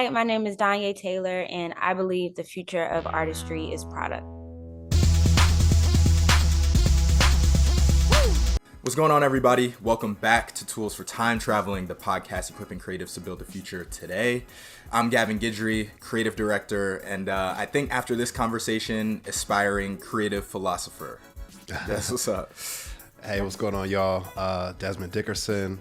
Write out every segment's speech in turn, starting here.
Hi, my name is DonYe Taylor, and I believe the future of artistry is product. What's going on, everybody? Welcome back to Tools for Time Traveling, the podcast equipping creatives to build the future today. I'm Gavin Guidry, creative director, and I think after this conversation, aspiring creative philosopher. That's what's up. Hey, what's going on, y'all? Desmond Dickerson,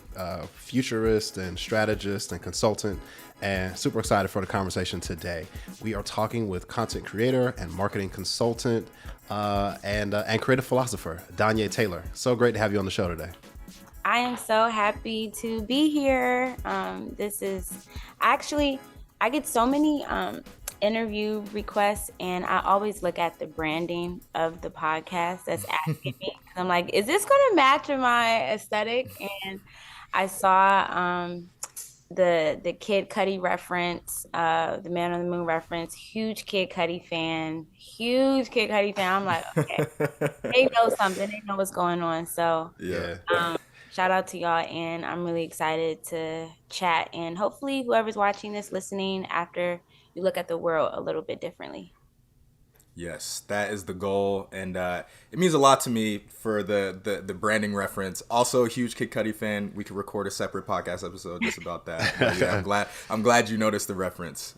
futurist and strategist and consultant, and super excited for the conversation today. We are talking with content creator and marketing consultant and creative philosopher, DonYe Taylor. So great to have you on the show today. I am so happy to be here. This is actually, I get so many interview requests, and I always look at the branding of the podcast that's asking me. I'm like, is this going to match my aesthetic? And I saw the Kid Cudi reference, the Man on the Moon reference. Huge Kid Cudi fan. I'm like, okay, they know something. They know what's going on. So Yeah. shout out to y'all, and I'm really excited to chat. And hopefully, whoever's watching this, listening, after you look at the world a little bit differently. Yes, that is the goal, and it means a lot to me for the branding reference. Also, a huge Kid Cudi fan. We could record a separate podcast episode just about that. But yeah, I'm glad you noticed the reference.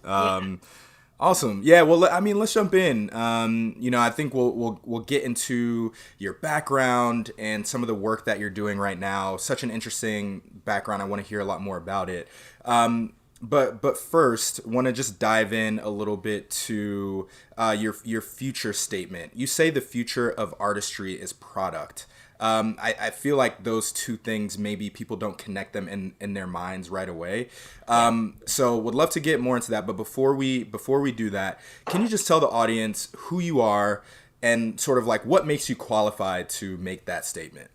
Awesome. Yeah. Well, I mean, let's jump in. I think we'll get into your background and some of the work that you're doing right now. Such an interesting background. I want to hear a lot more about it. But first, want to just dive in a little bit to your future statement. You say the future of artistry is product. I feel like those two things, maybe people don't connect them in their minds right away. So would love to get more into that. But before we do that, can you just tell the audience who you are and sort of like what makes you qualified to make that statement?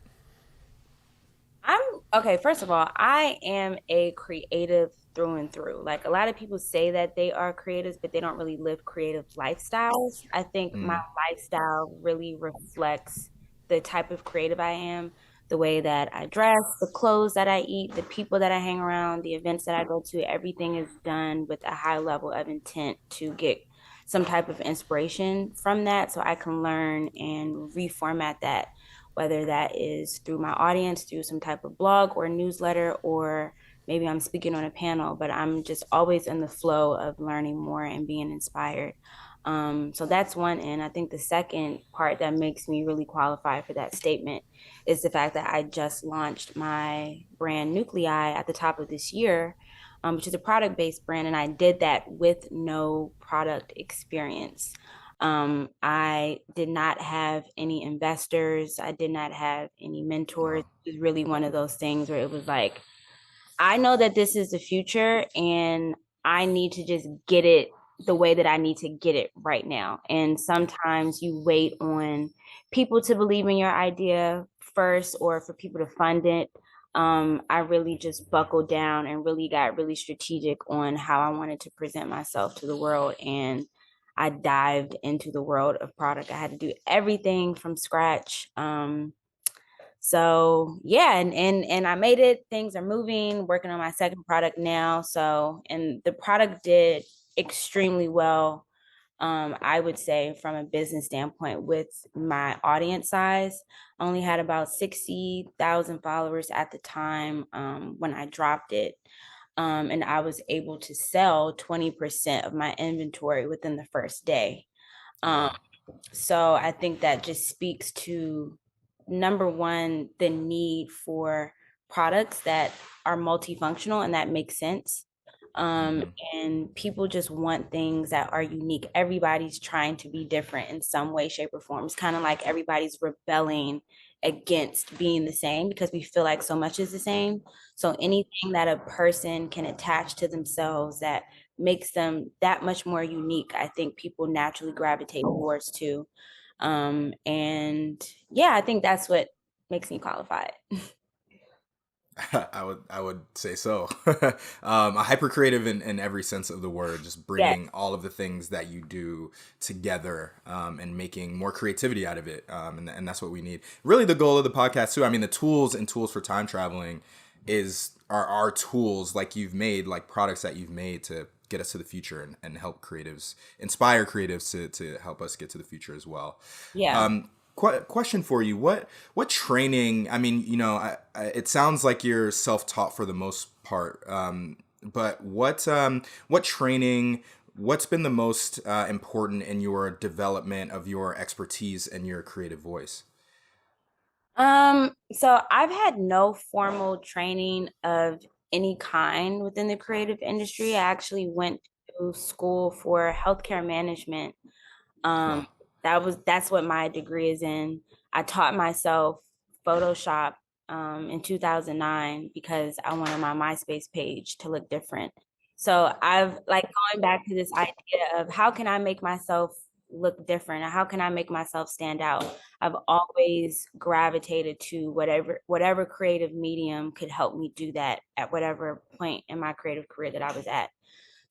Okay, first of all, I am a creative through and through. Like, a lot of people say that they are creatives, but they don't really live creative lifestyles. I think my lifestyle really reflects the type of creative I am, the way that I dress, the clothes that I eat, the people that I hang around, the events that I go to. Everything is done with a high level of intent to get some type of inspiration from that, so I can learn and reformat that, whether that is through my audience, through some type of blog or newsletter, or maybe I'm speaking on a panel, but I'm just always in the flow of learning more and being inspired. So that's one. And I think the second part that makes me really qualified for that statement is the fact that I just launched my brand Nuclei at the top of this year, which is a product-based brand. And I did that with no product experience. I did not have any investors. I did not have any mentors. It was really one of those things where it was like, I know that this is the future, and I need to just get it the way that I need to get it right now. And sometimes you wait on people to believe in your idea first, or for people to fund it. I really just buckled down and really got really strategic on how I wanted to present myself to the world. And I dived into the world of product. I had to do everything from scratch. So yeah, and I made it. Things are moving, working on my second product now. So, and the product did extremely well. I would say, from a business standpoint, with my audience size. I only had about 60,000 followers at the time when I dropped it. And I was able to sell 20% of my inventory within the first day. So I think that just speaks to, number one, the need for products that are multifunctional and that make sense. And people just want things that are unique. Everybody's trying to be different in some way, shape, or form. It's kind of like everybody's rebelling against being the same because we feel like so much is the same. So anything that a person can attach to themselves that makes them that much more unique, I think people naturally gravitate towards too. And yeah, I think that's what makes me qualified. I would say so. A hyper creative in every sense of the word, just bringing all of the things that you do together and making more creativity out of it. And that's what we need. Really, the goal of the podcast too. I mean, the tools for time traveling are tools like you've made, like products that you've made to get us to the future and help creatives, inspire creatives to help us get to the future as well. Yeah. Question for you: what training? I mean, it sounds like you're self-taught for the most part, but what training? What's been the most important in your development of your expertise and your creative voice? So I've had no formal training of any kind within the creative industry. I actually went to school for healthcare management. Um, Wow. that's what my degree is in. I taught myself Photoshop in 2009 because I wanted my MySpace page to look different. So I've like going back to this idea of how can I make myself look different, or how can I make myself stand out? I've always gravitated to whatever creative medium could help me do that at whatever point in my creative career that I was at.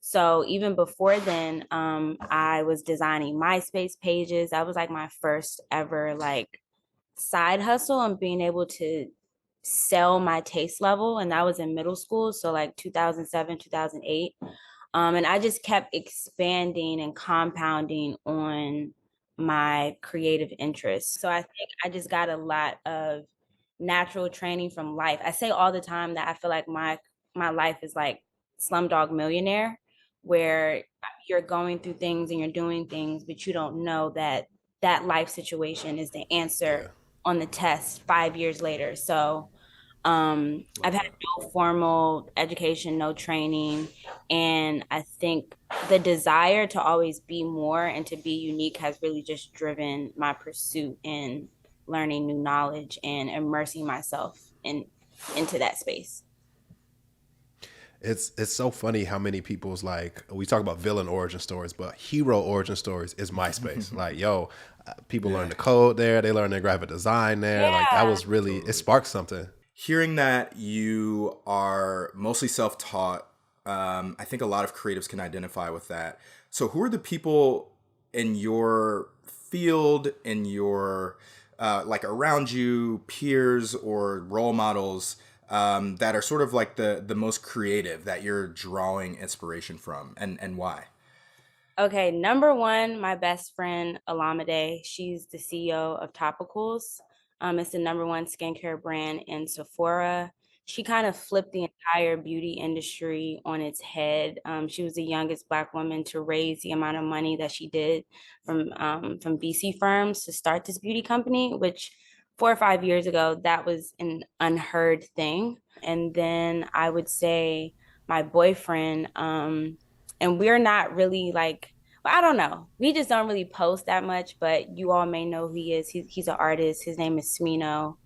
So even before then, I was designing MySpace pages. That was like my first ever like side hustle and being able to sell my taste level. And that was in middle school. So like 2007, 2008. And I just kept expanding and compounding on my creative interests. So I think I just got a lot of natural training from life. I say all the time that I feel like my life is like Slumdog Millionaire, where you're going through things and you're doing things, but you don't know that that life situation is the answer Yeah. on the test 5 years later. So I've Love had that. no formal education, no training, and I think the desire to always be more and to be unique has really just driven my pursuit in learning new knowledge and immersing myself into that space. It's so funny how many people's like we talk about villain origin stories, but hero origin stories is MySpace. Like, yo, people learn Yeah. the code there, they learn their graphic design there. Like that Yeah. was really it Totally. sparked something. Hearing that you are mostly self-taught, I think a lot of creatives can identify with that. So, who are the people in your field, in your like around you, peers or role models that are sort of like the most creative that you're drawing inspiration from, and why? Okay, number one, my best friend Alamede. She's the CEO of Topicals. It's the number one skincare brand in Sephora. She kind of flipped the entire beauty industry on its head. She was the youngest Black woman to raise the amount of money that she did from VC firms to start this beauty company, which 4 or 5 years ago, that was an unheard thing. And then I would say my boyfriend, and we're not really like, well, I don't know. We just don't really post that much, but you all may know who he is. He's an artist. His name is Smino.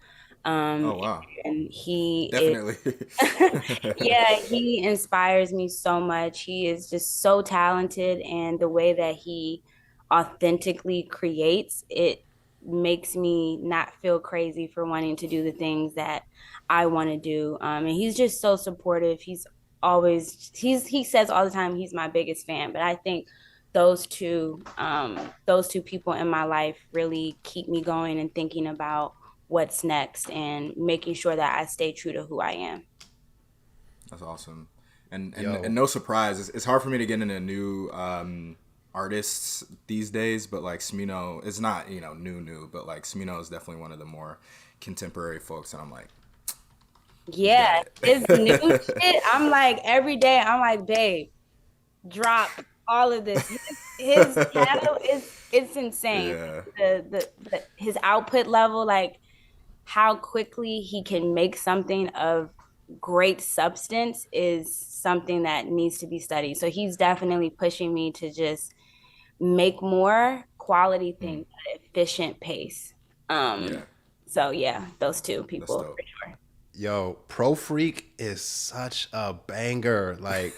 Um, Oh wow, and he is definitely. yeah, he inspires me so much. He is just so talented, and the way that he authentically creates it makes me not feel crazy for wanting to do the things that I want to do. And he's just so supportive. He says all the time he's my biggest fan, but I think those two people in my life really keep me going and thinking about what's next and making sure that I stay true to who I am. That's awesome. And Yo, no surprise, it's hard for me to get into new artists these days, but like Smino is not, new, but like Smino is definitely one of the more contemporary folks, and I'm like, he's got Yeah, his new it. shit, I'm like every day, I'm like, babe, drop all of this. His catalog is it's insane. Yeah. His output level, like how quickly he can make something of great substance is something that needs to be studied. So he's definitely pushing me to just make more quality Mm, things at an efficient pace. Um, yeah. so yeah, those two That's people dope. for sure. yo, Pro Freak is such a banger. Like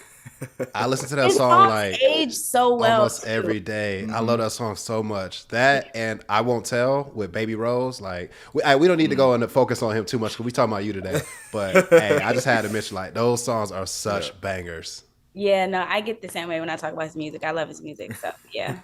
I listen to that His song songs like age so well almost too. every day. I Hmm. love that song so much. That and I Won't Tell with Baby Rose. Like we don't need to Mm. go and focus on him too much because we talking about you today. But hey, I just had to mention like those songs are Yeah. such bangers. Yeah, no, I get the same way when I talk about his music. I love his music. So yeah.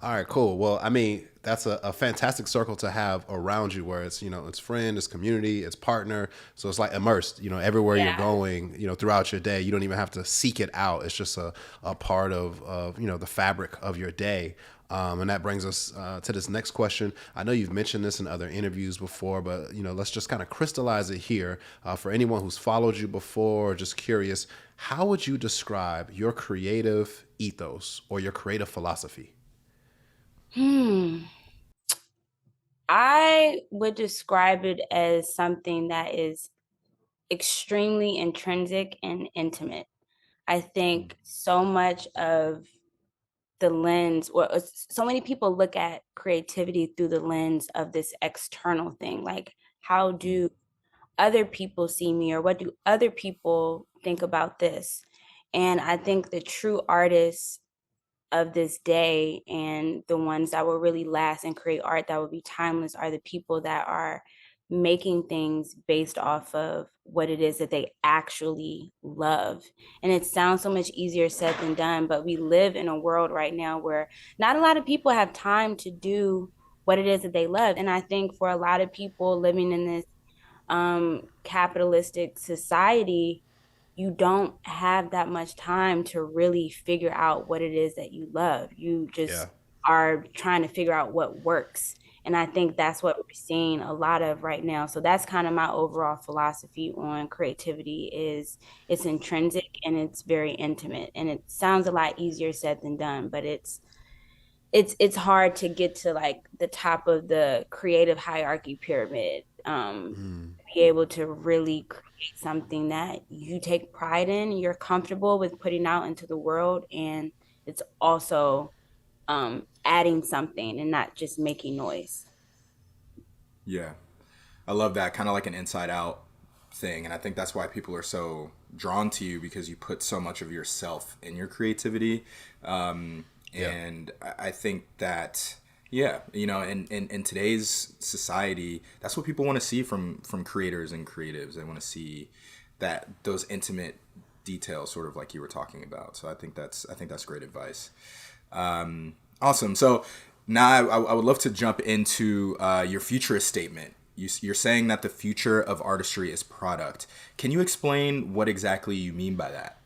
All right, cool. Well, I mean, that's a fantastic circle to have around you where it's, it's friend, it's community, it's partner. So it's like immersed, everywhere you're Yeah. going, throughout your day. You don't even have to seek it out. It's just a part of the fabric of your day. And that brings us to this next question. I know you've mentioned this in other interviews before, but let's just kind of crystallize it here. For anyone who's followed you before, or just curious, how would you describe your creative ethos or your creative philosophy? I would describe it as something that is extremely intrinsic and intimate. I think so much of the lens, or so many people look at creativity through the lens of this external thing. Like, how do other people see me, or what do other people think about this? And I think the true artists of this day and the ones that will really last and create art that will be timeless are the people that are making things based off of what it is that they actually love. And it sounds so much easier said than done, but we live in a world right now where not a lot of people have time to do what it is that they love. And I think for a lot of people living in this capitalistic society, you don't have that much time to really figure out what it is that you love. You Yeah. just are trying to figure out what works. And I think that's what we're seeing a lot of right now. So that's kind of my overall philosophy on creativity is it's intrinsic and it's very intimate. And it sounds a lot easier said than done, but it's hard to get to like the top of the creative hierarchy pyramid, be able to really create something that you take pride in, you're comfortable with putting out into the world, and it's also adding something and not just making noise. Yeah. I love that, kind of like an inside out thing. And I think that's why people are so drawn to you, because you put so much of yourself in your creativity. Yeah. And I think that, yeah, in today's society, that's what people want to see from creators and creatives. They want to see that those intimate details, sort of like you were talking about. So I think that's great advice. Awesome. So now I would love to jump into your futurist statement. You're saying that the future of artistry is product. Can you explain what exactly you mean by that?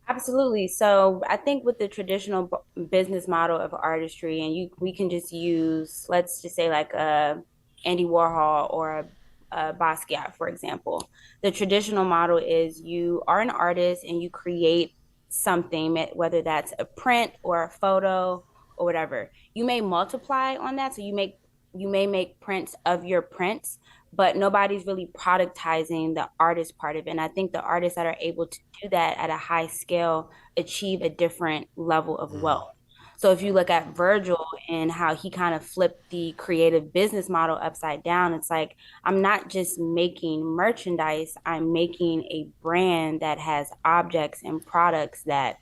Absolutely. So I think with the traditional business model of artistry, and we can just use, let's just say like Andy Warhol or a Basquiat, for example. The traditional model is you are an artist and you create something, whether that's a print or a photo or whatever. You may multiply on that, so you may make prints of your prints, but nobody's really productizing the artist part of it. And I think the artists that are able to do that at a high scale achieve a different level of wealth. So if you look at Virgil and how he kind of flipped the creative business model upside down, it's like, I'm not just making merchandise, I'm making a brand that has objects and products that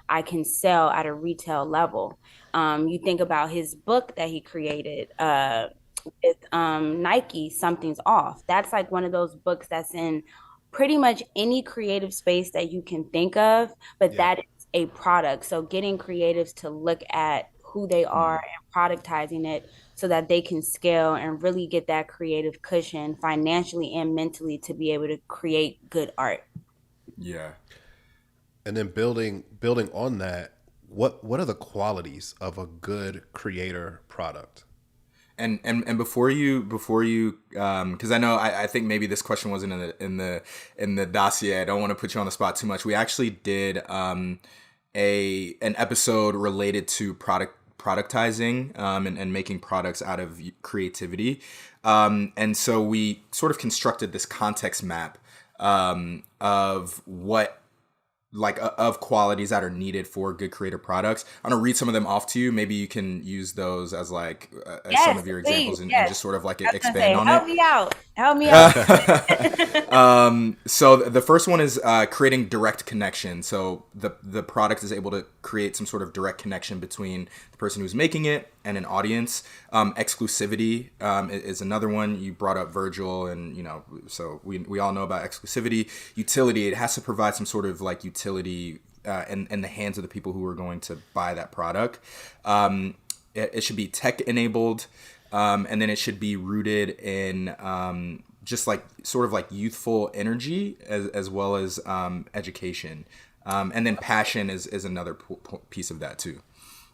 I can sell at a retail level. You think about his book that he created, with Nike, Something's Off. That's like one of those books that's in pretty much any creative space that you can think of, but Yeah. that is a product. So getting creatives to look at who they are and productizing it so that they can scale and really get that creative cushion financially and mentally to be able to create good art. Yeah. And then building on that, what are the qualities of a good creator product? And before you because I think maybe this question wasn't in the dossier. I don't want to put you on the spot too much. We actually did an episode related to productizing, and making products out of creativity, and so we sort of constructed this context map, of what, like, of qualities that are needed for good creative products. I'm gonna read some of them off to you. Maybe you can use those as like as some Yes, of your please. examples, and Yes. just sort of like I was gonna expand say, on it. help me out. Help me out. So the first one is creating direct connection. So the product is able to create some sort of direct connection between the person who's making it and an audience. Exclusivity is another one. You brought up Virgil, and so we all know about exclusivity. Utility, it has to provide some sort of like utility in the hands of the people who are going to buy that product. It should be tech enabled, and then it should be rooted in just like sort of like youthful energy as well as education, and then passion is another piece of that too.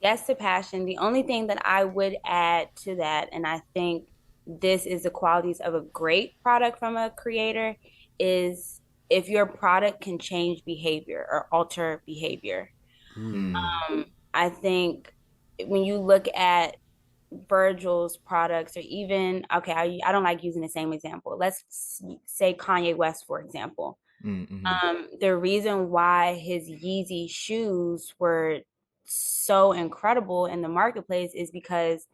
Yes to passion. The only thing that I would add to that, and I think this is the qualities of a great product from a creator, is if your product can change behavior or alter behavior. Mm. I think when you look at Virgil's products, or even, okay, I don't like using the same example. Let's say Kanye West, for example. Mm-hmm. The reason why his Yeezy shoes were so incredible in the marketplace is because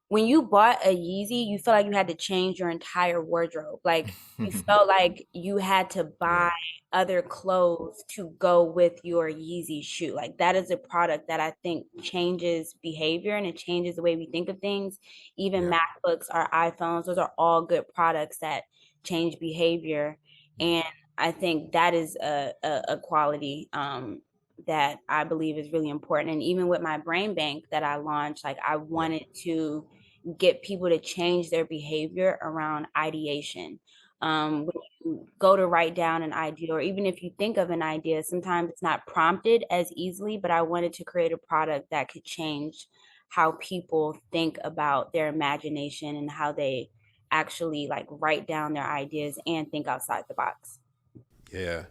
when you bought a Yeezy, you felt like you had to change your entire wardrobe. Like you felt like you had to buy Yeah. other clothes to go with your Yeezy shoe. Like that is a product that I think changes behavior and it changes the way we think of things. Even Yeah. MacBooks or iPhones, those are all good products that change behavior. And I think that is a quality that I believe is really important. And even with my brain bank that I launched, like I Yeah. wanted to get people to change their behavior around ideation. When you go to write down an idea, or even if you think of an idea, sometimes it's not prompted as easily, but I wanted to create a product that could change how people think about their imagination and how they actually like write down their ideas and think outside the box. Yeah,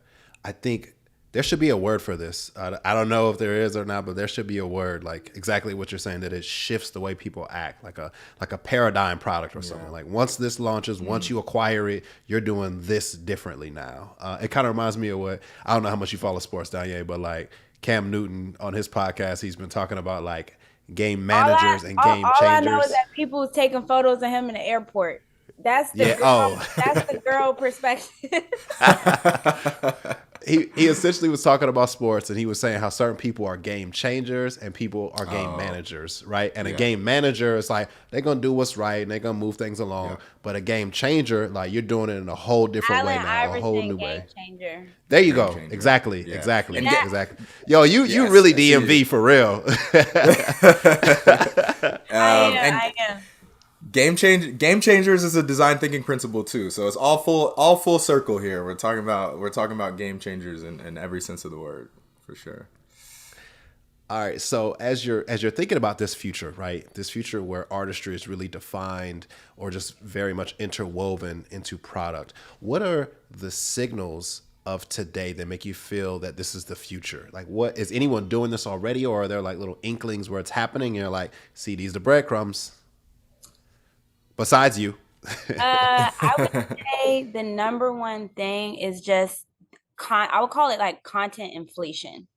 I think there should be a word for this. I don't know if there is or not, but there should be a word like exactly what you're saying, that it shifts the way people act, like a paradigm product or something. Like once this launches, once you acquire it, you're doing this differently now. It kind of reminds me of what, I don't know how much you follow sports, DonYe, but like Cam Newton on his podcast, he's been talking about like game managers and game All I know is changers. that people was taking photos of him in the airport. That's the Yeah. girl. Oh. That's the girl perspective. He essentially was talking about sports, and he was saying how certain people are game changers and people are game managers, right? And a Yeah. game manager is like they're gonna do what's right and they're gonna move things along. Yeah. But a game changer, like you're doing it in a whole different way Allen now, a whole Iverson, new game way. changer. There you Game go. changer. Exactly. Yeah. Exactly. And Exactly. Yo, you Yes, really I see DMV it. for real. And I am. game changers is a design thinking principle too. So it's all full circle here. We're talking about game changers in every sense of the word, for sure. All right. So as you're thinking about this future, right? This future where artistry is really defined or just very much interwoven into product. What are the signals of today that make you feel that this is the future? Like, what is anyone doing this already, or are there like little inklings where it's happening? And you're like, see, these are the breadcrumbs. Besides you. I would say the number one thing is just I would call it like content inflation.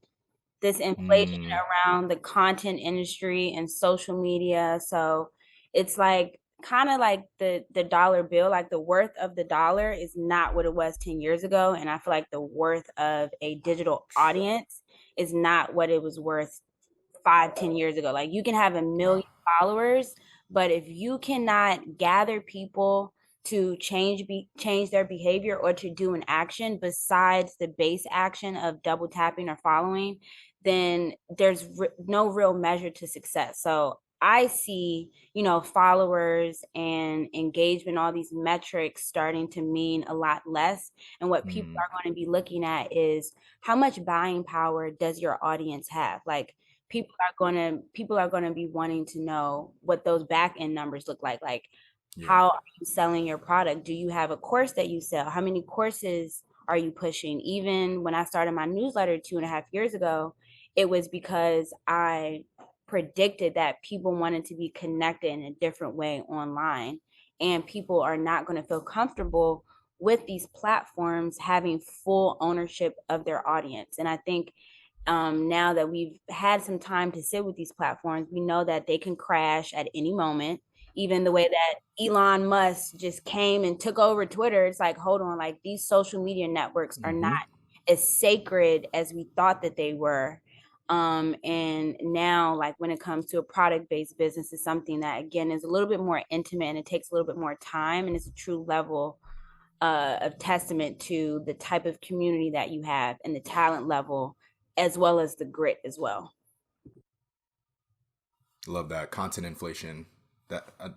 This inflation Mm, around the content industry and social media. So it's like kind of like the dollar bill, like the worth of the dollar is not what it was 10 years ago. And I feel like the worth of a digital audience is not what it was worth 5, 10 years ago. Like you can have a million wow. followers, but if you cannot gather people to change their behavior or to do an action besides the base action of double tapping or following, then there's no real measure to success. So I see, followers and engagement, all these metrics starting to mean a lot less. And what people Mm, are going to be looking at is how much buying power does your audience have? Like people are going to be wanting to know what those back end numbers look like. Like yeah. how are you selling your product? Do you have a course that you sell? How many courses are you pushing? Even when I started my newsletter 2.5 years ago, it was because I predicted that people wanted to be connected in a different way online, and people are not going to feel comfortable with these platforms having full ownership of their audience. And I think now that we've had some time to sit with these platforms, we know that they can crash at any moment. Even the way that Elon Musk just came and took over Twitter, it's like, hold on, like these social media networks are not Mm-hmm. as sacred as we thought that they were. And now, like when it comes to a product-based business, is something that again is a little bit more intimate and it takes a little bit more time, and it's a true level of testament to the type of community that you have and the talent level as well as the grit as well. Love that. Content inflation.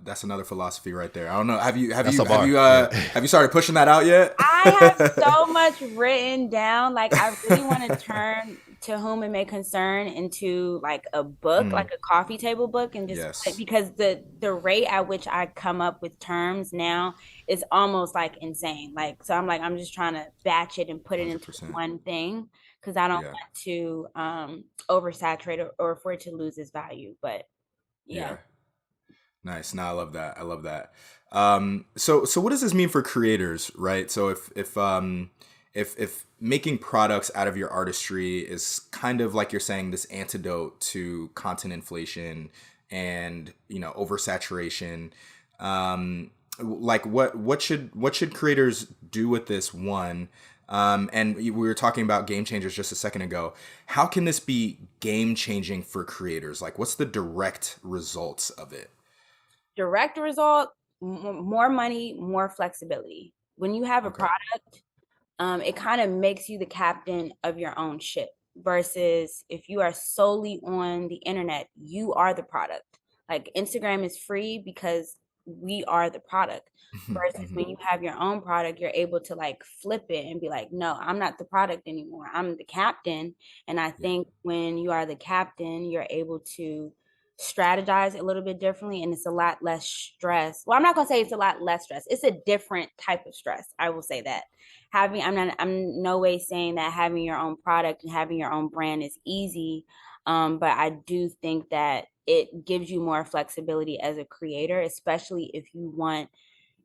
That's another philosophy right there. I don't know. Have you That's a bar. Yeah. started pushing that out yet? I have so much written down. Like, I really want to turn To Whom It May Concern into like a book, like a coffee table book, and just Yes. because the rate at which I come up with terms now is almost like insane. Like, so I'm like, I'm just trying to batch it and put it into 100%. one thing because I don't Yeah. want to oversaturate or for it to lose its value. But yeah. Yeah. Nice. No, I love that. I love that. So what does this mean for creators, right? So if making products out of your artistry is kind of like you're saying this antidote to content inflation and oversaturation, like what should creators do with this one? And we were talking about game changers just a second ago. How can this be game changing for creators? Like, what's the direct results of it? Direct result, more money, more flexibility. When you have a Okay. product, it kind of makes you the captain of your own ship versus if you are solely on the internet, you are the product. Like Instagram is free because we are the product. Versus Hmm. when you have your own product, you're able to like flip it and be like, no, I'm not the product anymore. I'm the captain. And I Yeah. think when you are the captain, you're able to strategize a little bit differently and it's a lot less stress. Well, I'm not gonna say it's a lot less stress. It's a different type of stress. I will say that I'm no way saying that having your own product and having your own brand is easy. But I do think that it gives you more flexibility as a creator, especially if you want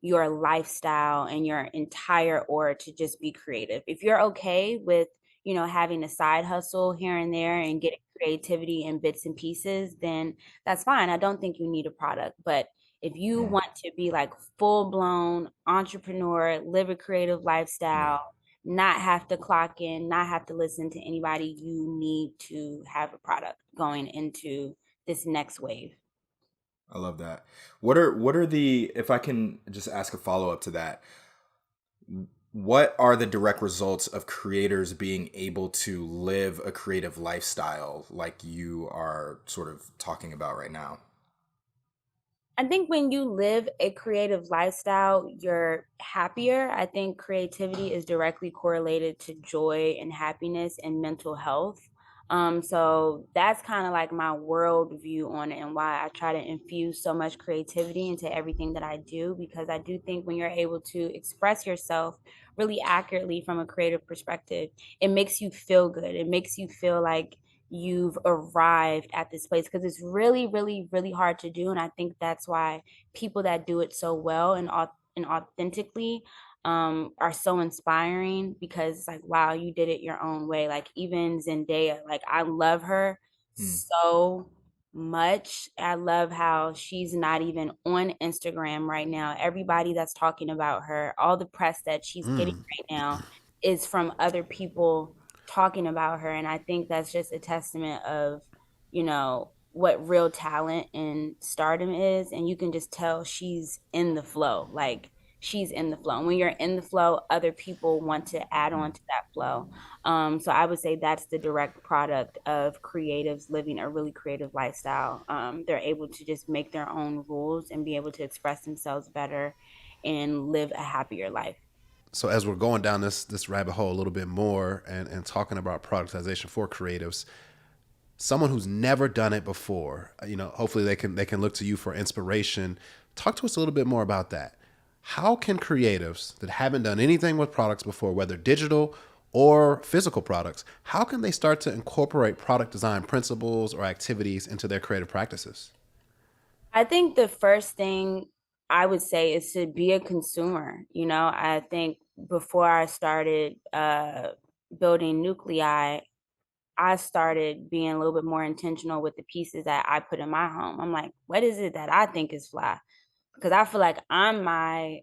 your lifestyle and your entire aura to just be creative. If you're okay with, having a side hustle here and there and getting creativity in bits and pieces, then that's fine. I don't think you need a product. But if you Mm. want to be like full blown entrepreneur, live a creative Yeah. lifestyle, not have to clock in, not have to listen to anybody, you need to have a product going into this next wave. I love that. What are the, if I can just ask a follow up to that, what are the direct results of creators being able to live a creative lifestyle like you are sort of talking about right now? I think when you live a creative lifestyle, you're happier. I think creativity is directly correlated to joy and happiness and mental health. So that's kind of like my worldview on it and why I try to infuse so much creativity into everything that I do, because I do think when you're able to express yourself really accurately from a creative perspective, it makes you feel good. It makes you feel like you've arrived at this place because it's really, really, really hard to do. And I think that's why people that do it so well and authentically are so inspiring because it's like, wow, you did it your own way. Like even Zendaya, like I love her Mm. so much. I love how she's not even on Instagram right now. Everybody that's talking about her, all the press that she's getting right now is from other people talking about her. And I think that's just a testament of, what real talent and stardom is. And you can just tell she's in the flow. Like she's in the flow. And when you're in the flow, other people want to add on to that flow. So I would say that's the direct product of creatives living a really creative lifestyle. They're able to just make their own rules and be able to express themselves better and live a happier life. So as we're going down this rabbit hole a little bit more and talking about productization for creatives, someone who's never done it before, hopefully they can look to you for inspiration. Talk to us a little bit more about that. How can creatives that haven't done anything with products before, whether digital or physical products, how can they start to incorporate product design principles or activities into their creative practices? I think the first thing I would say is to be a consumer. I think before I started building Nuclei, I started being a little bit more intentional with the pieces that I put in my home. I'm like, what is it that I think is fly? Because I feel like I'm my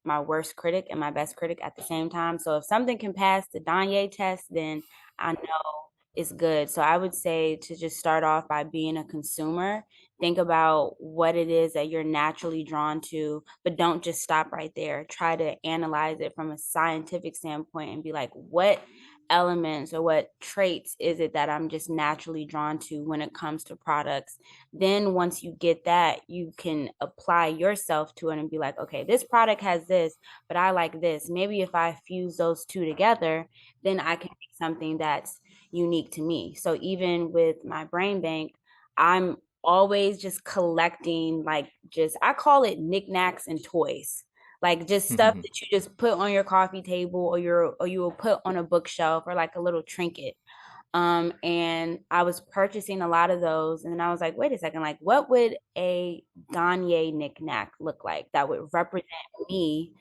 worst critic and my best critic at the same time. So if something can pass the DonYe test, then I know it's good. So I would say to just start off by being a consumer. Think about what it is that you're naturally drawn to, but don't just stop right there. Try to analyze it from a scientific standpoint and be like, what elements or what traits is it that I'm just naturally drawn to when it comes to products. Then once you get that, you can apply yourself to it and be like, okay, this product has this, but I like this. Maybe if I fuse those two together, then I can make something that's unique to me. So even with my brain bank, I'm always just collecting, like, just, I call it knickknacks and toys, like just stuff that you just put on your coffee table, or you will put on a bookshelf, or like a little trinket. And I was purchasing a lot of those, and I was like, wait a second, like, what would a DonYe knickknack look like that would represent me,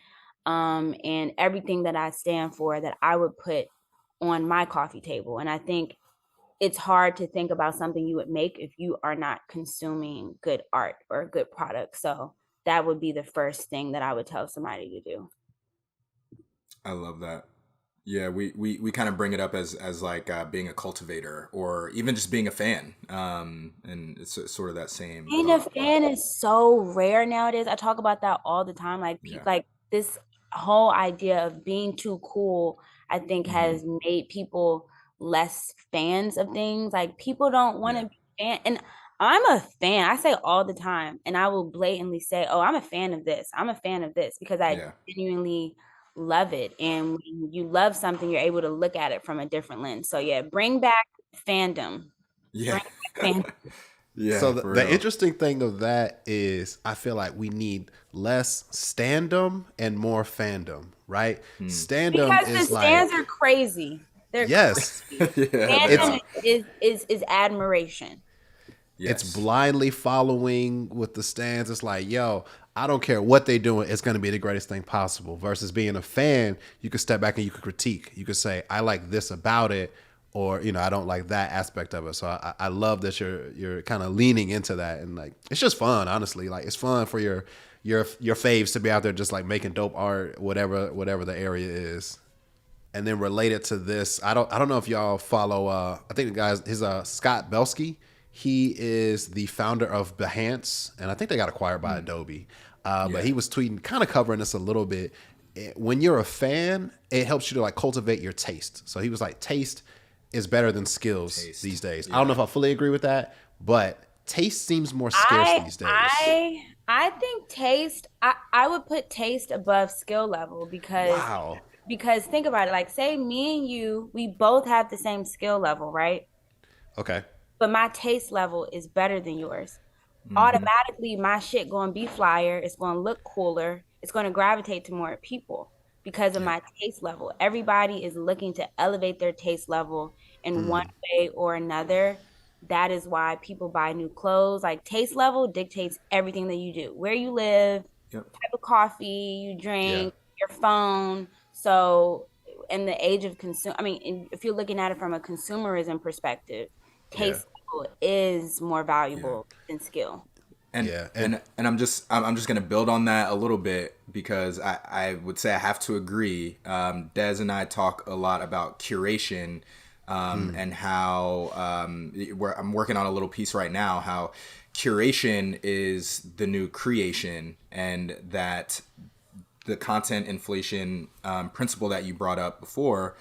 and everything that I stand for, that I would put on my coffee table. And I think it's hard to think about something you would make if you are not consuming good art or good product. So that would be the first thing that I would tell somebody to do. I love that. Yeah, we kind of bring it up as like being a cultivator or even just being a fan, and it's sort of that same Being a thought. fan is so rare nowadays. I talk about that all the time. Like, Yeah. like this whole idea of being too cool, I think, has made people less fans of things. Like, people don't want Yeah. to be fan, and I'm a fan. I say all the time, and I will blatantly say, "Oh, I'm a fan of this. I'm a fan of this," because I Yeah. genuinely love it. And when you love something, you're able to look at it from a different lens. So yeah, bring back fandom. Yeah. Bring back fandom. So Yeah, for the real. interesting thing of that is I feel like we need less standum and more fandom, right? Standum Because the is like, stands are crazy. They're yes, crazy. Yeah, they it's Fandom are. is admiration. it's Yes. blindly following with the stands. It's like, yo, I don't care what they doing. It's going to be the greatest thing possible. Versus being a fan, you could step back and you could critique. You could say, I like this about it, or I don't like that aspect of it. So I love that you're kind of leaning into that, and like it's just fun, honestly. Like it's fun for your faves to be out there just like making dope art, whatever the area is. And then related to this, I don't know if y'all follow. I think the guy's his Scott Belsky. He is the founder of Behance, and I think they got acquired by Adobe. But Yeah. he was tweeting, kind of covering this a little bit. When you're a fan, it helps you to like cultivate your taste. So he was like, taste is better than skills Taste. these days. I don't know Yeah. if I fully agree with that, but taste seems more scarce I these days. I I think taste, I would put taste above skill level, Wow. because think about it, like, say me and you, we both have the same skill level, right? Okay. But my taste level is better than yours. Automatically my shit going to be flyer, it's going to look cooler, it's going to gravitate to more people because of Yeah. my taste level. Everybody is looking to elevate their taste level in one way or another. That is why people buy new clothes. Like, taste level dictates everything that you do, where you live, Yep. type of coffee you Yeah. drink, your phone. So in the age of consume, I mean, if you're looking at it from a consumerism perspective, Yeah. taste level is more Yeah. valuable than skill. And Yeah. and I'm just gonna build on that a little bit because I would say I have to agree. Des and I talk a lot about curation, and how I'm working on a little piece right now. How curation is the new creation, and that the content inflation principle that you brought up before,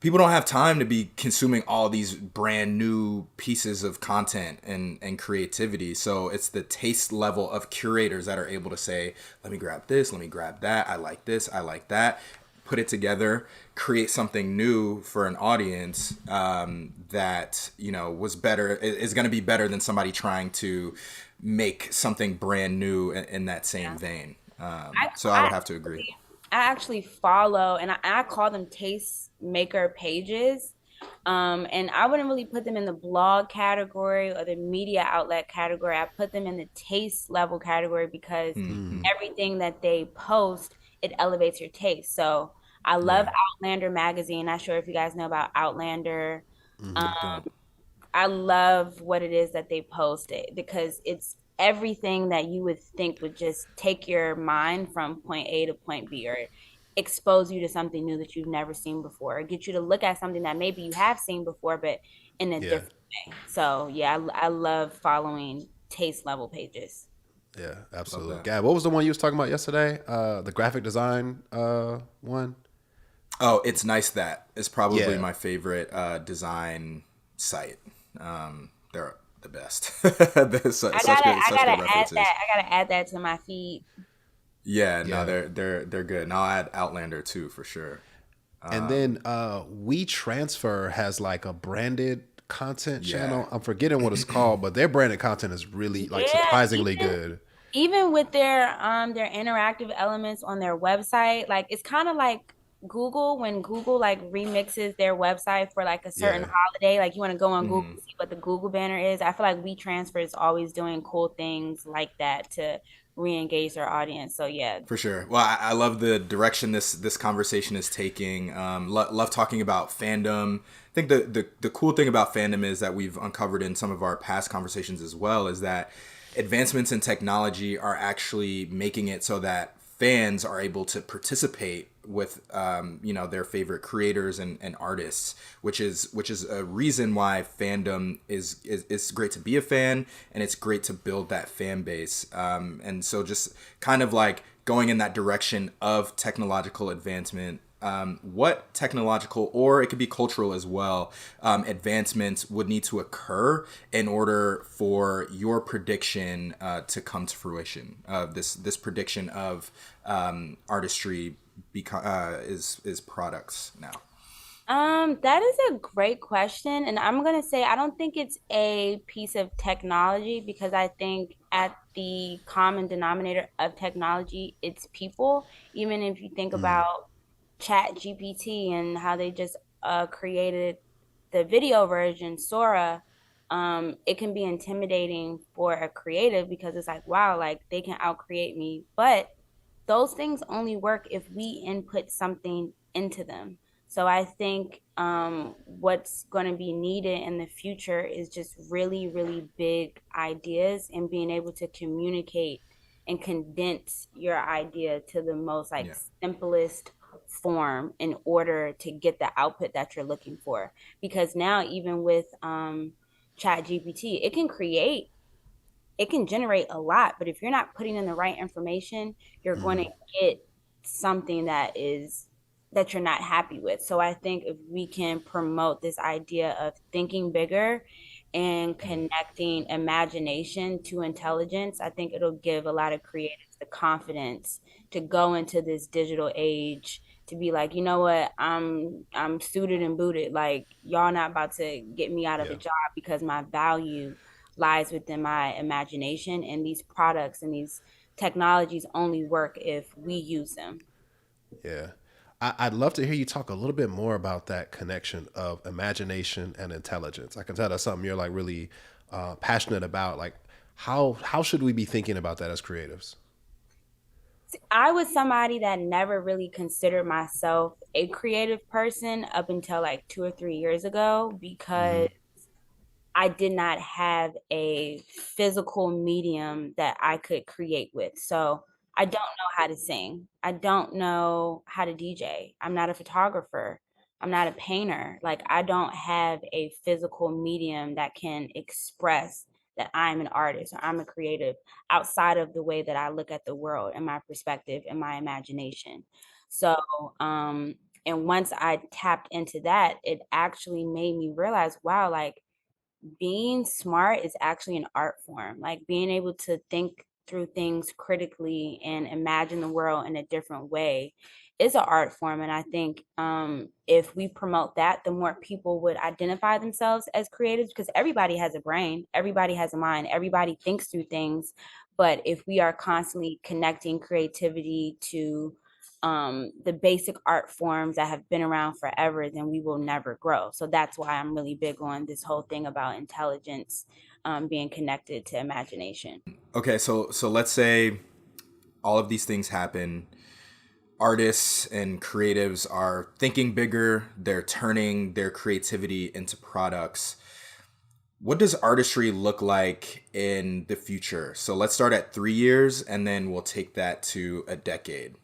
people don't have time to be consuming all these brand new pieces of content and creativity. So it's the taste level of curators that are able to say, let me grab this, let me grab that. I like this, I like that. Put it together, create something new for an audience, that, was better, is going to be better than somebody trying to make something brand new in that same Yeah. vein. I, So I I would have to agree. actually, I actually follow, and I call them taste maker pages. And I wouldn't really put them in the blog category or the media outlet category. I put them in the taste level category because everything that they post, it elevates your taste. So I love Yeah. Outlander magazine. Not sure if you guys know about Outlander. Um, Don't. I love what it is that they post, it because it's everything that you would think would just take your mind from point A to point B, or expose you to something new that you've never seen before, or get you to look at something that maybe you have seen before, but in a Yeah. different way. So yeah, I love following taste level pages. Yeah, Love absolutely. that. Gab, what was the one you was talking about yesterday? The graphic design one? Oh, it's nice that is probably Yeah. my favorite design site. They're the best. They're I such gotta good, I such good gotta add references. that. I gotta add that to my feed. Yeah, no, Yeah. they're good. And I'll add Outlander too for sure. And then We Transfer has like a branded content Yeah, channel. I'm forgetting what it's called, but their branded content is really like Yeah, surprisingly even good. even with their interactive elements on their website, like it's kind of like Google when Google like remixes their website for like a certain Yeah. holiday, like you want to go on Google see what the Google banner is. I feel like WeTransfer is always doing cool things like that to re-engage their audience. So yeah. for sure. Well, I love the direction this conversation is taking. Love talking about fandom. I think the cool thing about fandom is that we've uncovered in some of our past conversations as well is that advancements in technology are actually making it so that fans are able to participate with their favorite creators and artists, which is a reason why fandom is great to be a fan, and it's great to build that fan base. And so just kind of like going in that direction of technological advancement, what technological, or it could be cultural as well, advancements would need to occur in order for your prediction to come to fruition. This prediction of artistry is products now. That is a great question, and I'm gonna say I don't think it's a piece of technology because I think at the common denominator of technology, it's people. Even if you think about Chat GPT and how they just created the video version, Sora, it can be intimidating for a creative because it's like, wow, like they can outcreate me. But those things only work if we input something into them. So I think what's going to be needed in the future is just really, really big ideas and being able to communicate and condense your idea to the most like Yeah. simplest form in order to get the output that you're looking for. Because now even with Chat GPT, it can generate a lot, but if you're not putting in the right information, you're going to get something that you're not happy with. So I think if we can promote this idea of thinking bigger and connecting imagination to intelligence, I think it'll give a lot of creatives the confidence to go into this digital age to be like, you know what, I'm suited and booted. Like y'all not about to get me out of a Yeah. job because my value lies within my imagination, and these products and these technologies only work if we use them. Yeah. I'd love to hear you talk a little bit more about that connection of imagination and intelligence. I can tell that's something you're like really passionate about. Like, how should we be thinking about that as creatives? I was somebody that never really considered myself a creative person up until like 2 or 3 years ago because I did not have a physical medium that I could create with. So I don't know how to sing. I don't know how to DJ. I'm not a photographer. I'm not a painter. Like, I don't have a physical medium that can express that I'm an artist or I'm a creative outside of the way that I look at the world and my perspective and my imagination. So, and once I tapped into that, it actually made me realize, wow, like being smart is actually an art form. Like being able to think through things critically and imagine the world in a different way is an art form. And I think if we promote that, the more people would identify themselves as creatives because everybody has a brain, everybody has a mind, everybody thinks through things. But if we are constantly connecting creativity to the basic art forms that have been around forever, then we will never grow. So that's why I'm really big on this whole thing about intelligence being connected to imagination. Okay, so let's say all of these things happen. Artists and creatives are thinking bigger. They're turning their creativity into products. What does artistry look like in the future? So let's start at 3 years, and then we'll take that to a decade.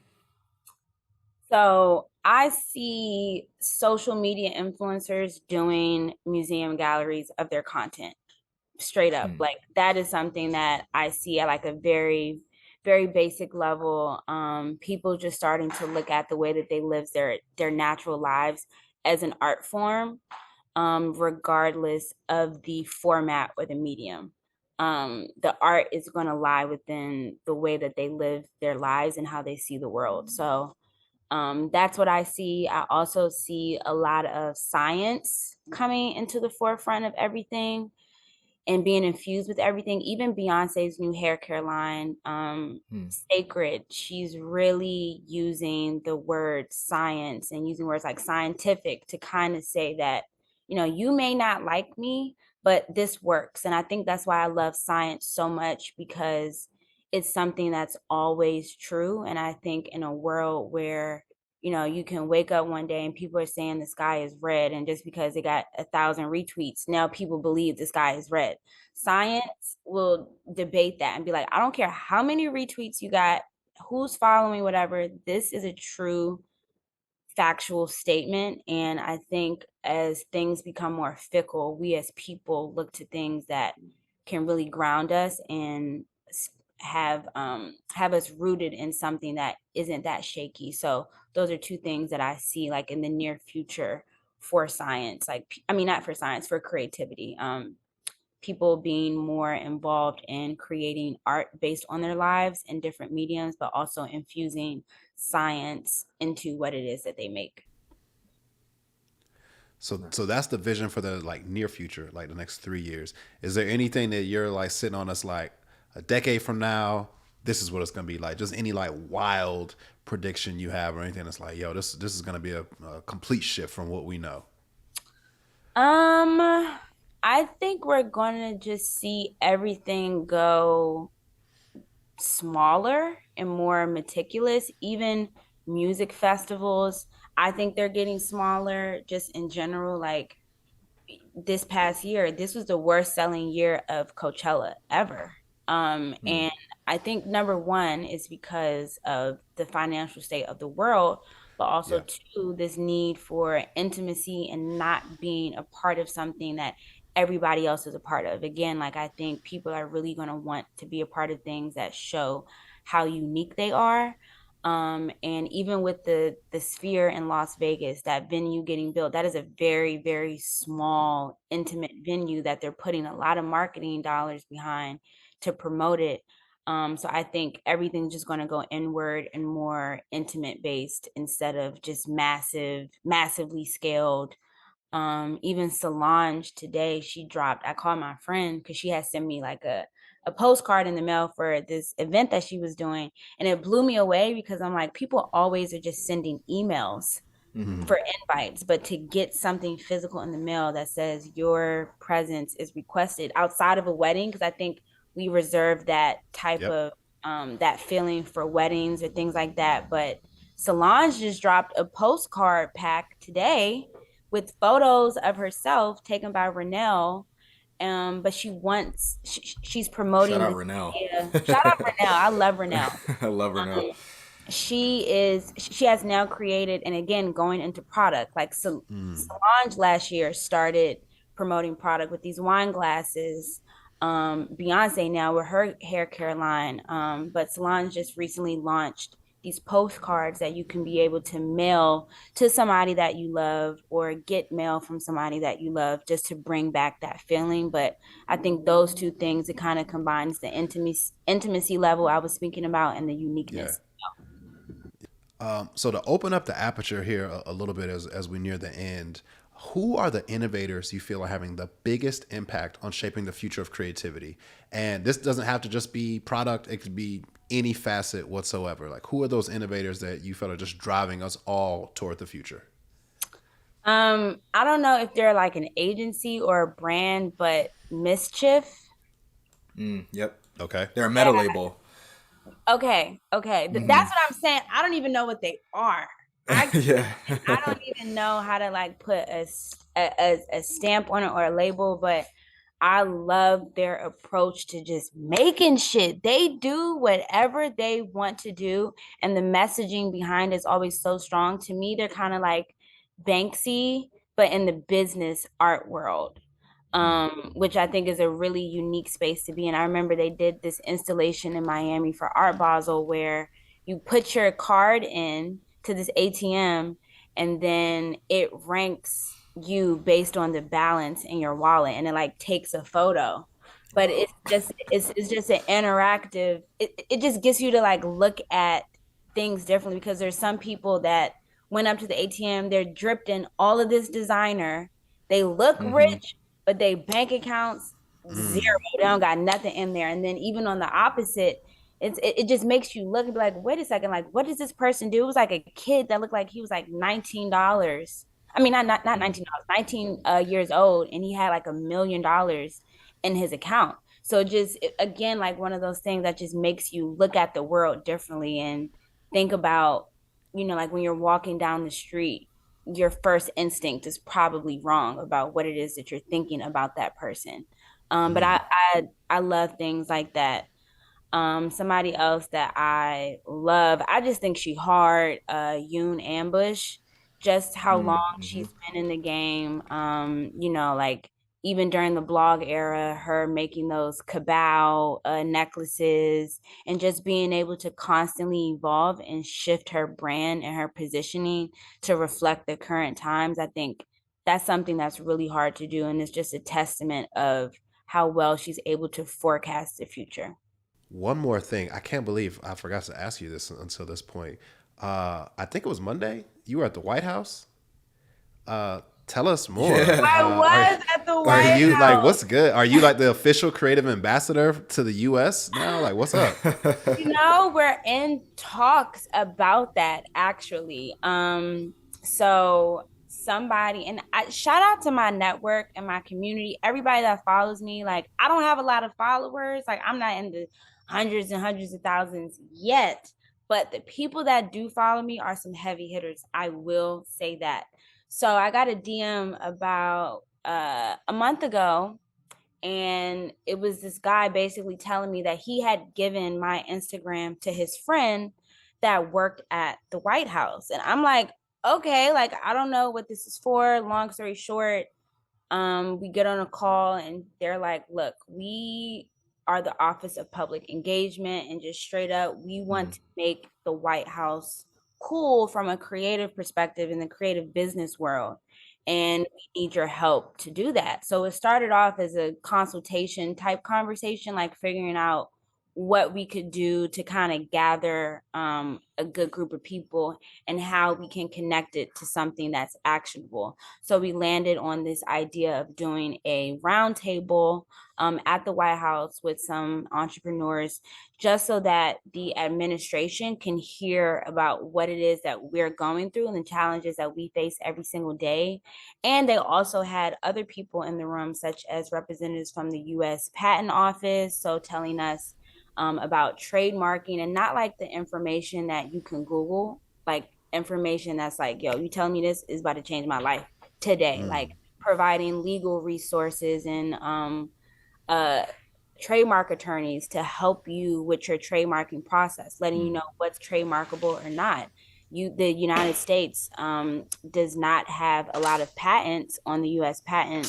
So I see social media influencers doing museum galleries of their content straight up. Hmm. Like that is something that I see at like a very very basic level, people just starting to look at the way that they live their natural lives as an art form, regardless of the format or the medium. The art is going to lie within the way that they live their lives and how they see the world. So that's what I see. I also see a lot of science coming into the forefront of everything and being infused with everything. Even Beyonce's new hair care line, Sacred, she's really using the word science and using words like scientific to kind of say that, you may not like me, but this works. And I think that's why I love science so much, because it's something that's always true. And I think in a world where you can wake up one day and people are saying the sky is red, and just because it got 1,000 retweets, now people believe the sky is red. Science will debate that and be like, I don't care how many retweets you got, who's following, whatever. This is a true factual statement. And I think as things become more fickle, we as people look to things that can really ground us and have us rooted in something that isn't that shaky. So those are two things that I see like in the near future for science. Like, I mean, not for science, for creativity. People being more involved in creating art based on their lives in different mediums, but also infusing science into what it is that they make. So that's the vision for the like near future, like the next 3 years. Is there anything that you're like sitting on us like a decade from now? This is what it's gonna be like. Just any like wild prediction you have or anything that's like, yo, this is gonna be a complete shift from what we know. I think we're going to just see everything go smaller and more meticulous. Even music festivals, I think they're getting smaller just in general. Like this past year, this was the worst selling year of Coachella ever. And I think number one is because of the financial state of the world, but also Yeah. two, this need for intimacy and not being a part of something that everybody else is a part of. Again, like I think people are really going to want to be a part of things that show how unique they are. And even with the Sphere in Las Vegas, that venue getting built, that is a very, very small, intimate venue that they're putting a lot of marketing dollars behind to promote it. So I think everything's just going to go inward and more intimate based instead of just massively scaled. Even Solange today, she dropped, I called my friend because she had sent me like a postcard in the mail for this event that she was doing. And it blew me away because I'm like, people always are just sending emails for invites, but to get something physical in the mail that says your presence is requested outside of a wedding, because I think we reserve that type Yep. of that feeling for weddings or things like that. But Solange just dropped a postcard pack today with photos of herself taken by Renelle. But she's Shout promoting out this Renell. idea. Shout out Renelle. I love Renelle. I love Renell. She has now created, and again going into product, like Solange last year started promoting product with these wine glasses. Beyonce now with her hair care line, but Solange just recently launched these postcards that you can be able to mail to somebody that you love or get mail from somebody that you love, just to bring back that feeling. But I think those two things, it kind of combines the intimacy level I was speaking about and the Yeah. uniqueness. So to open up the aperture here a little bit as we near the end, who are the innovators you feel are having the biggest impact on shaping the future of creativity? And this doesn't have to just be product; it could be any facet whatsoever. Like, who are those innovators that you feel are just driving us all toward the future? I don't know if they're like an agency or a brand, but Mischief. Yep. Okay. They're a meta label. Okay. That's what I'm saying. I don't even know what they are. Yeah. I don't even know how to like put a stamp on it or a label, but I love their approach to just making shit. They do whatever they want to do, and the messaging behind is always so strong. To me, they're kind of like Banksy, but in the business art world. which I think is a really unique space to be in. I remember they did this installation in Miami for Art Basel where you put your card in to this ATM and then it ranks you based on the balance in your wallet and it like takes a photo. But Wow. it's just an interactive it just gets you to like look at things differently because there's some people that went up to the ATM, they're dripped in all of this designer, they look Mm-hmm. rich, but they bank accounts zero. They don't got nothing in there. And then even on the opposite, it just makes you look and be like, wait a second, like what does this person do? It was like a kid that looked like he was like $19. I mean, not $19, 19 years old, and he had like $1 million in his account. So again, like one of those things that just makes you look at the world differently and think about, like when you're walking down the street, your first instinct is probably wrong about what it is that you're thinking about that person. But I love things like that. Somebody else that I love, I just think she hard, Yoon Ambush, just how long Mm-hmm. she's been in the game. Like even during the blog era, her making those cabal necklaces and just being able to constantly evolve and shift her brand and her positioning to reflect the current times. I think that's something that's really hard to do, and it's just a testament of how well she's able to forecast the future. One more thing. I can't believe I forgot to ask you this until this point. I think it was Monday. You were at the White House. Tell us more. Yeah. I was at the Are White you like House. what's good? Are you like the official creative ambassador to the U.S. now? Like what's up? We're in talks about that actually. So somebody and I shout out to my network and my community, everybody that follows me. Like I don't have a lot of followers. Like I'm not in the hundreds and hundreds of thousands yet, but the people that do follow me are some heavy hitters. I will say that. So I got a DM about a month ago, and it was this guy basically telling me that he had given my Instagram to his friend that worked at the White House. And I'm like, okay, like I don't know what this is for. Long story short, we get on a call and they're like, look, we are the Office of Public Engagement, and just straight up, we want to make the White House cool from a creative perspective in the creative business world. And we need your help to do that. So it started off as a consultation type conversation, like figuring out what we could do to kind of gather a good group of people and how we can connect it to something that's actionable. So we landed on this idea of doing a roundtable at the White House with some entrepreneurs, just so that the administration can hear about what it is that we're going through and the challenges that we face every single day. And they also had other people in the room, such as representatives from the U.S. Patent Office, so telling us about trademarking, and not like the information that you can Google, like information that's like, yo, you telling me this is about to change my life today, like providing legal resources and uh trademark attorneys to help you with your trademarking process, letting you know what's trademarkable or not. The United States does not have a lot of patents on the U.S. patent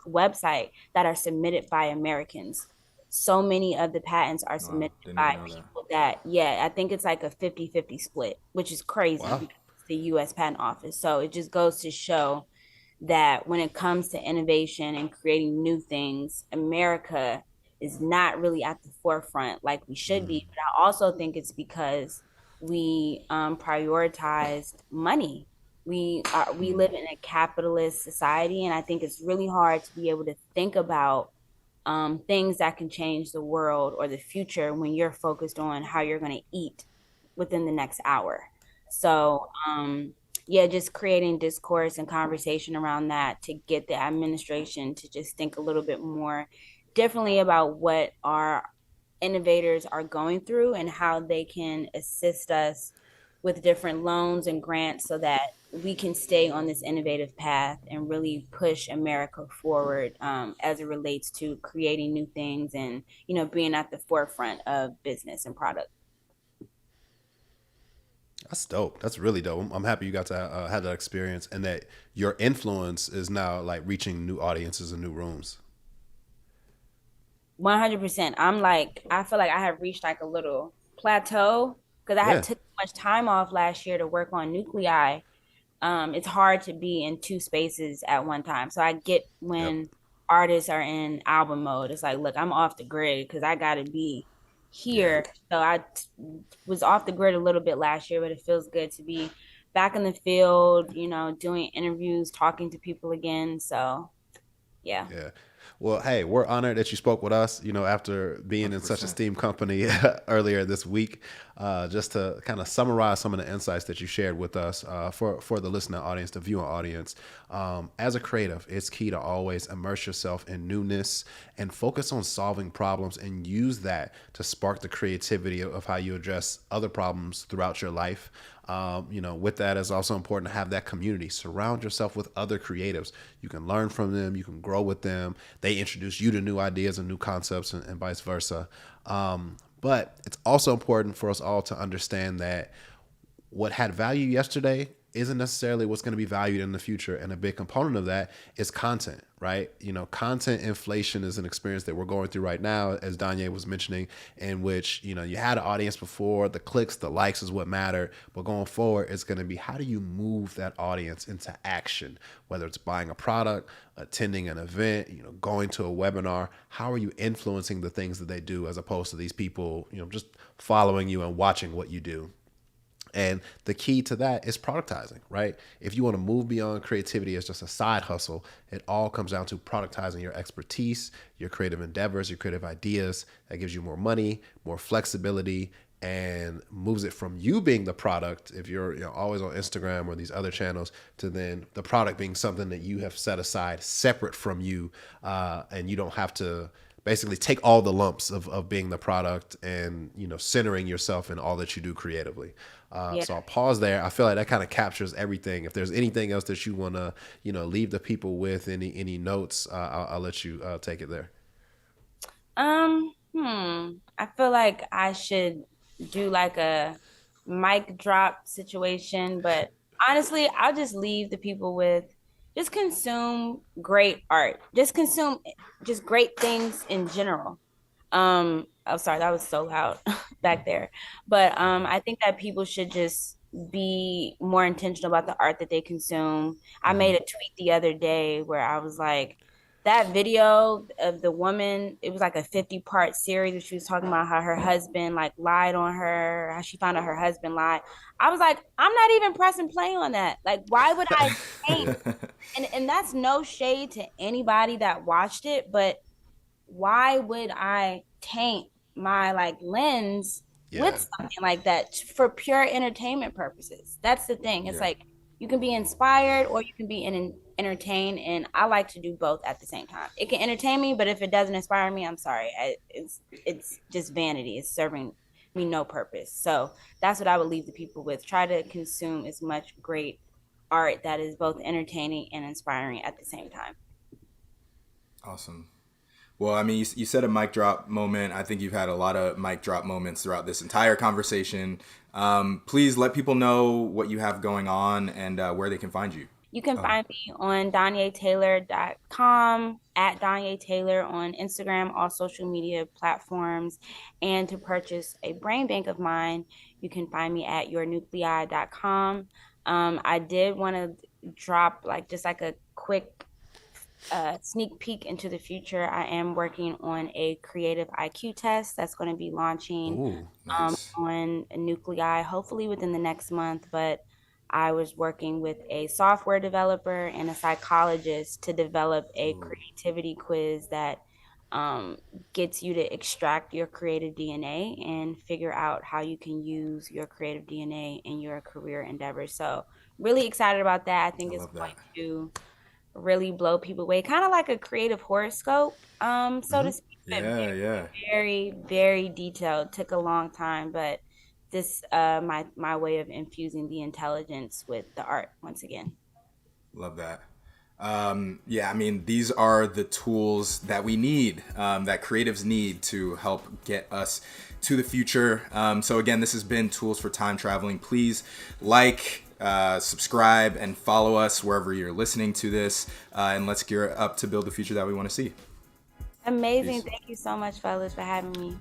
website that are submitted by Americans. So many of the patents are Wow. submitted Didn't even by know that. people that, yeah, I think it's like a 50-50 split, which is crazy Wow. because it's the U.S. Patent Office. So it just goes to show that when it comes to innovation and creating new things, America is not really at the forefront like we should be. But I also think it's because we prioritized money. We live in a capitalist society, and I think it's really hard to be able to think about things that can change the world or the future when you're focused on how you're going to eat within the next hour. So, yeah, just creating discourse and conversation around that to get the administration to just think a little bit more differently about what our innovators are going through and how they can assist us with different loans and grants so that we can stay on this innovative path and really push America forward as it relates to creating new things and being at the forefront of business and product. That's dope. That's really dope. I'm happy you got to have that experience, and that your influence is now like reaching new audiences and new rooms. 100%. I'm like, I feel like I have reached like a little plateau because I had Yeah, took so much time off last year to work on Nuclei. It's hard to be in two spaces at one time. So I get yep, when artists are in album mode. It's like, look, I'm off the grid because I got to be yeah. here. So was off the grid a little bit last year, but it feels good to be back in the field, doing interviews, talking to people again. So yeah. Yeah. Well, hey, we're honored that you spoke with us, after being in such 100%. esteemed company earlier this week. Just to kind of summarize some of the insights that you shared with us for the listening audience, the viewing audience. As a creative, it's key to always immerse yourself in newness and focus on solving problems, and use that to spark the creativity of how you address other problems throughout your life. With that, it's also important to have that community. Surround yourself with other creatives. You can learn from them, you can grow with them. They introduce you to new ideas and new concepts, and vice versa. But it's also important for us all to understand that what had value yesterday isn't necessarily what's going to be valued in the future. And a big component of that is content, right? Content inflation is an experience that we're going through right now, as DonYe was mentioning, in which, you had an audience before. The clicks, the likes is what matter. But going forward, it's going to be, how do you move that audience into action? Whether it's buying a product, attending an event, going to a webinar, how are you influencing the things that they do, as opposed to these people, just following you and watching what you do? And the key to that is productizing, right? If you want to move beyond creativity as just a side hustle, it all comes down to productizing your expertise, your creative endeavors, your creative ideas. That gives you more money, more flexibility, and moves it from you being the product, if you're always on Instagram or these other channels, to then the product being something that you have set aside separate from you, and you don't have to basically take all the lumps of being the product, and centering yourself in all that you do creatively. Yeah. So I'll pause there. I feel like that kind of captures everything. If there's anything else that you want to leave the people with, any notes, I'll let you take it there. I feel like I should do like a mic drop situation, but honestly, I'll just leave the people with just consume great art. Just consume just great things in general. Oh, sorry, that was so loud back there. But I think that people should just be more intentional about the art that they consume. I made a tweet the other day where I was like, that video of the woman, it was like a 50-part series where she was talking about how her husband like lied on her, how she found out her husband lied. I was like, I'm not even pressing play on that. Like, why would I think? And that's no shade to anybody that watched it, but why would I taint my like lens with Yeah, something like that for pure entertainment purposes? That's the thing. It's Yeah. like you can be inspired or you can be entertained, and I like to do both at the same time. It can entertain me, but if it doesn't inspire me, I'm sorry. It's just vanity. It's serving me no purpose. So that's what I would leave the people with. Try to consume as much great art that is both entertaining and inspiring at the same time. Awesome. Well, I mean, you said a mic drop moment. I think you've had a lot of mic drop moments throughout this entire conversation. Please let people know what you have going on and where they can find you. You can find me on DonYeTaylor.com, at DonYe Taylor on Instagram, all social media platforms. And to purchase a brain bank of mine, you can find me at yournuclei.com. I did want to drop like just like a quick sneak peek into the future. I am working on a creative IQ test that's going to be launching ooh, Nice. on Nuclei, hopefully within the next month. But I was working with a software developer and a psychologist to develop a Ooh, creativity quiz that um, gets you to extract your creative DNA and figure out how you can use your creative DNA in your career endeavors. So, really excited about that. I I think it's love going that. to really blow people away, kind of like a creative horoscope, so to speak, but Yeah, yeah. very, very detailed. Took a long time, but this my way of infusing the intelligence with the art once again. Love that. Yeah, I mean, these are the tools that we need, that creatives need to help get us to the future. So again, this has been Tools for Time Traveling. Please like, subscribe, and follow us wherever you're listening to this. And let's gear up to build the future that we want to see. Amazing. Peace. Thank you so much, fellas, for having me.